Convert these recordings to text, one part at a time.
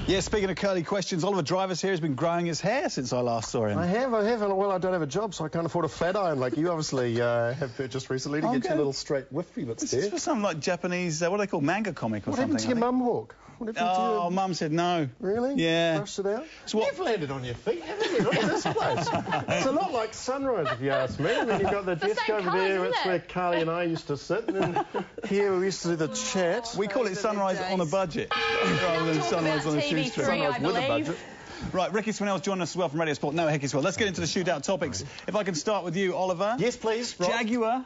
Yeah, speaking of curly questions, Oliver Drivers here has been growing his hair since I last saw him. I have, and well, I don't have a job, so I can't afford a flat iron like you obviously have purchased recently to get your little straight wiffy bits This there. is for some, like, Japanese, what do they call, manga comic or something. What happened to your mum walk? Oh, Mum said no. Really? Yeah. Brushed it out? So what... You've landed on your feet, haven't you? Look at this place. It's a lot like Sunrise, if you ask me. I mean, you've got the desk over there, that's where Carly and I used to sit, and then here we used to do the chat. We call it Sunrise on a budget, rather than Sunrise on a shoestring. Sunrise with a budget. Right, Ricky Swinell's joining us as well from Radio Sport. No, heck as well. Let's get into the shootout topics. If I can start with you, Oliver. Yes, please. Rob. Jaguar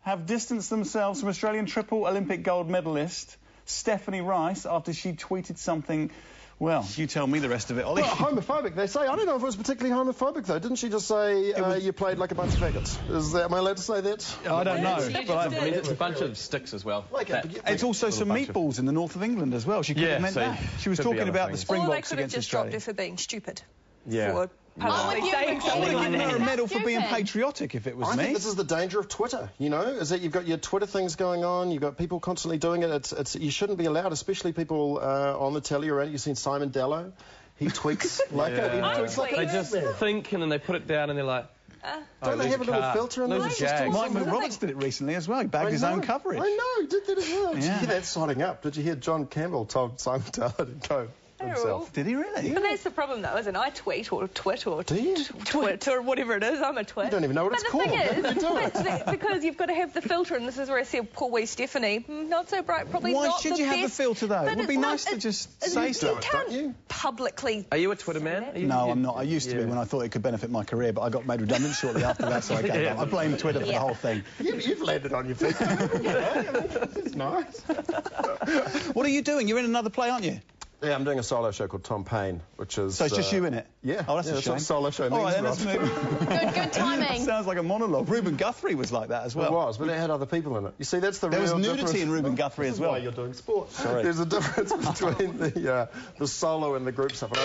have distanced themselves from Australian triple Olympic gold medalist Stephanie Rice after she tweeted something. Well, you tell me the rest of it, Ollie. Well, homophobic, they say. I don't know if it was particularly homophobic, though. Didn't she just say you played like a bunch of faggots? Am I allowed to say that? I don't know. But I mean, it's a bunch of sticks as well. It's also some meatballs in the north of England as well. She could have meant that. She was talking about the Springboks against Australia. Or they could have just dropped her for being stupid. Yeah. I would give her a medal for being patriotic if it was me. I think this is the danger of Twitter, you know, is that you've got your Twitter things going on, you've got people constantly doing it. You shouldn't be allowed, especially people on the telly around. You've seen Simon Dello. He tweaks like it. He tweaks like they just think and then they put it down and they're like... don't they have a little filter in there? Mike Roberts did it recently as well. He bagged his own coverage. I know, he did that as well. Did you hear that signing up? Did you hear John Campbell told Simon Dello to go himself? Did he really? But that's the problem, though, isn't it? I tweet or twit or twit or whatever it is. I'm a twit. You don't even know what it's called. But the thing is, because you've got to have the filter, and this is where I said poor wee Stephanie, not so bright, probably Why not should you have the filter, though? It would be nice to just say so. You can't publicly... Are you a Twitter man? No, I'm not. I used to be when I thought it could benefit my career, but I got made redundant shortly after that, so I gave up. I blame Twitter for the whole thing. You've landed on your feet. It's nice. What are you doing? You're in another play, aren't you? Yeah, I'm doing a solo show called Tom Paine, which is... So it's just you in it? Yeah. Oh, that's a shame. That's what a solo show means. All right, then let's move. Good timing. Sounds like a monologue. Ruben Guthrie was like that as well. It was, but it had other people in it. You see, that's the real difference. There was nudity in Ruben Guthrie as well. That's why you're doing sport. Sorry. There's a difference between the solo and the group stuff. And I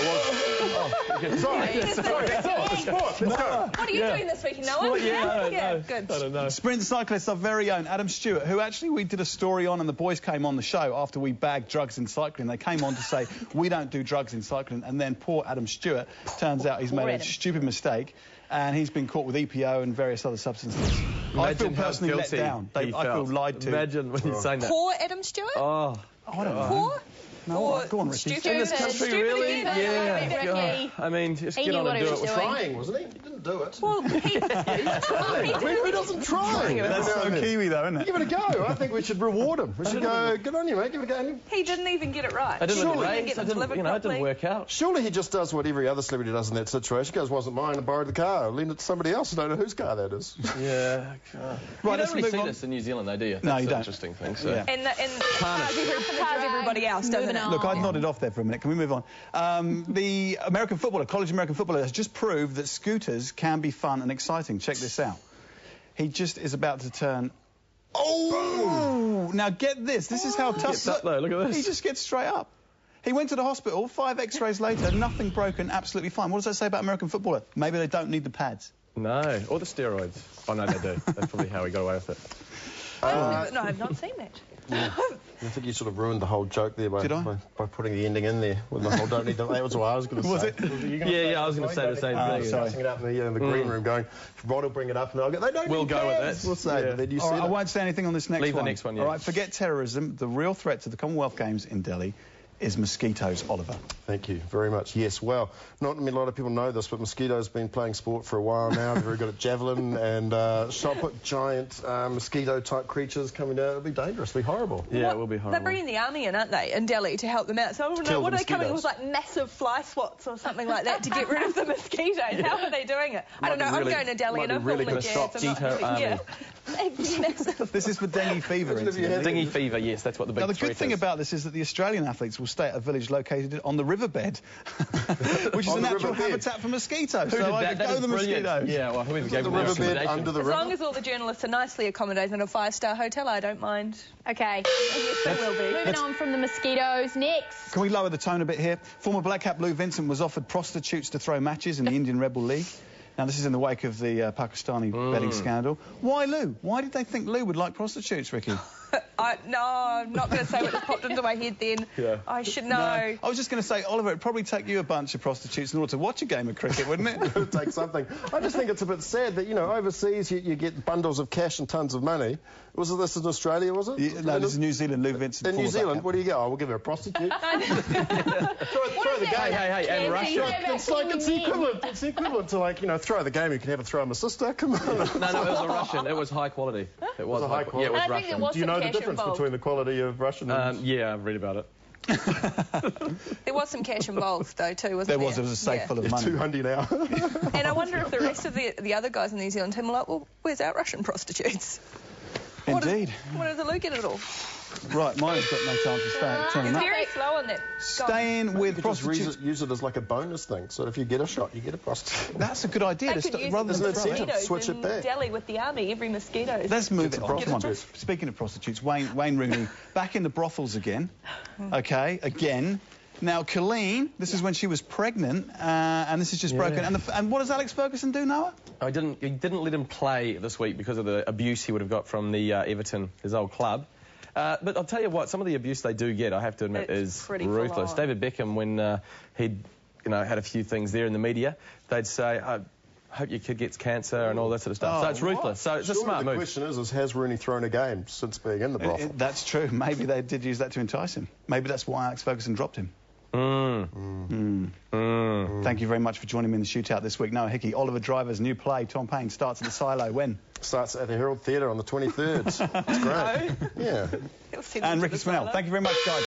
was... Sorry. Sport. Let's go. What are you doing this week, Noah? Yeah, good. I don't know. Sprint cyclist, our very own Adam Stewart, who actually we did a story on and the boys came on the show after we bagged drugs in cycling. They came on to say, we don't do drugs in cycling, and then poor Adam Stewart, turns out he's made a stupid mistake and he's been caught with EPO and various other substances. I feel personally let down. I feel lied to. Imagine when you're saying that. Poor Adam Stewart? Oh. I don't know. Poor? No, go on, Ricky. In this country, really? Yeah. I mean, just get on and do it. He was trying, wasn't he? He didn't do it. Well, he Who doesn't try? That's so Kiwi, though, isn't it? Give it a go. I think we should reward him. We should go, good on you, mate. Give it a go. He didn't even get it right. I didn't get it delivered properly. It didn't work out. Surely he just does what every other celebrity does in that situation. He goes, wasn't mine, I borrowed the car. I lent it to somebody else. I don't know whose car that is. Yeah. Right, you don't really see this in New Zealand, though, do you? No, you don't. That's an interesting thing. So. Yeah. And cars everybody else, doesn't it? Look, I'd nodded off there for a minute. Can we move on? The American footballer, college American footballer, has just proved that scooters can be fun and exciting. Check this out. He just is about to turn... Oh! Now, get this. This is how tough... Look at this. He just gets straight up. He went to the hospital, 5 x-rays later, nothing broken, absolutely fine. What does that say about American footballer? Maybe they don't need the pads. No, or the steroids. Oh, no, they do. That's probably how he got away with it. No, I've not seen that. Yeah. I think you sort of ruined the whole joke there by putting the ending in there with the whole don't need to... That was what I was going to say. Was it? Yeah, I was going to say the same thing. Sorry. It up in the green room going, Rod will bring it up and I'll go, they don't need go with pads. it. We'll say it. Then you I won't say anything on this next one. Leave the next one, yeah. All right, forget terrorism. The real threat to the Commonwealth Games in Delhi is mosquitoes, Oliver. Thank you very much. Yes, well, not a lot of people know this, but mosquitoes have been playing sport for a while now. They're very good at javelin and shot put giant mosquito-type creatures coming down. It'll be dangerous. It'll be horrible. Yeah, it will be horrible. They're bringing the army in, aren't they, in Delhi to help them out. So I want to know, what are they coming with, like massive fly swats or something like that to get rid of the mosquitoes? How are they doing it? I don't know. I'm going to Delhi and I'm really going to stop mosquito army. This is for dengue fever. Dengue fever, yes, that's what the big Now, the good thing about this is that the Australian athletes will stay at a village located on the riverbed, which is a natural habitat for mosquitoes. So I could go the mosquitoes. Yeah, well, whoever gave the them riverbed under the river. As long as all the journalists are nicely accommodated in a 5-star hotel, I don't mind. Okay. Yes, they will be. Moving on from the mosquitoes, next. Can we lower the tone a bit here? Former Black Cap Lou Vincent was offered prostitutes to throw matches in the Indian Rebel League. Now, this is in the wake of the Pakistani betting scandal. Why Lou? Why did they think Lou would like prostitutes, Ricky? No, I'm not going to say what just popped into my head then. Yeah. I should know. No, I was just going to say, Oliver, it'd probably take you a bunch of prostitutes in order to watch a game of cricket, wouldn't it? It would take something. I just think it's a bit sad that, you know, overseas you get bundles of cash and tons of money. Was this in Australia, was it? Yeah, no, this is New Zealand. Lou Vincent. In New Zealand, what do you get? Oh, we'll give her a prostitute. throw the game. Hey, and Russia. It's like, it's equivalent. It's equivalent to, like, you know, throw the game. You can have a throw my sister. Come on. No, it was a Russian. It was high quality. It was high quality. Yeah, it was Russian. Do you know the difference between the quality of Russian and... Yeah, I've read about it. There was some cash involved, though, too, wasn't there? There was a safe full of money. 200 now. And I wonder if the rest of the other guys in the New Zealand team were like, well, where's our Russian prostitutes? Indeed. What does Luke get at all? Right, mine's got no time to stay. He's very slow on that. Staying with prostitutes. Use it as like a bonus thing. So if you get a shot, you get a prostitute. That's a good idea. They could use rather the than mosquitoes switch it back. in Delhi with the army, every mosquito. Let's move it on. Come on. Speaking of prostitutes, Wayne Rooney back in the brothels again. Okay, again. Now, Colleen, this is when she was pregnant, and this is just broken. And what does Alex Ferguson do, Noah? He didn't let him play this week because of the abuse he would have got from the Everton, his old club. But I'll tell you what, some of the abuse they do get, I have to admit, is ruthless. David Beckham, when he'd had a few things there in the media, they'd say, I hope your kid gets cancer and all that sort of stuff. So it's ruthless. So it's a smart move. The question is, has Rooney thrown a game since being in the brothel? That's true. Maybe they did use that to entice him. Maybe that's why Alex Ferguson dropped him. Thank you very much for joining me in the shootout this week. Noah Hickey, Oliver Driver's new play, Tom Paine, starts at the Silo. When? Starts at the Herald Theatre on the 23rd. It's great. Yeah. And Ricky Smell. Thank you very much, guys.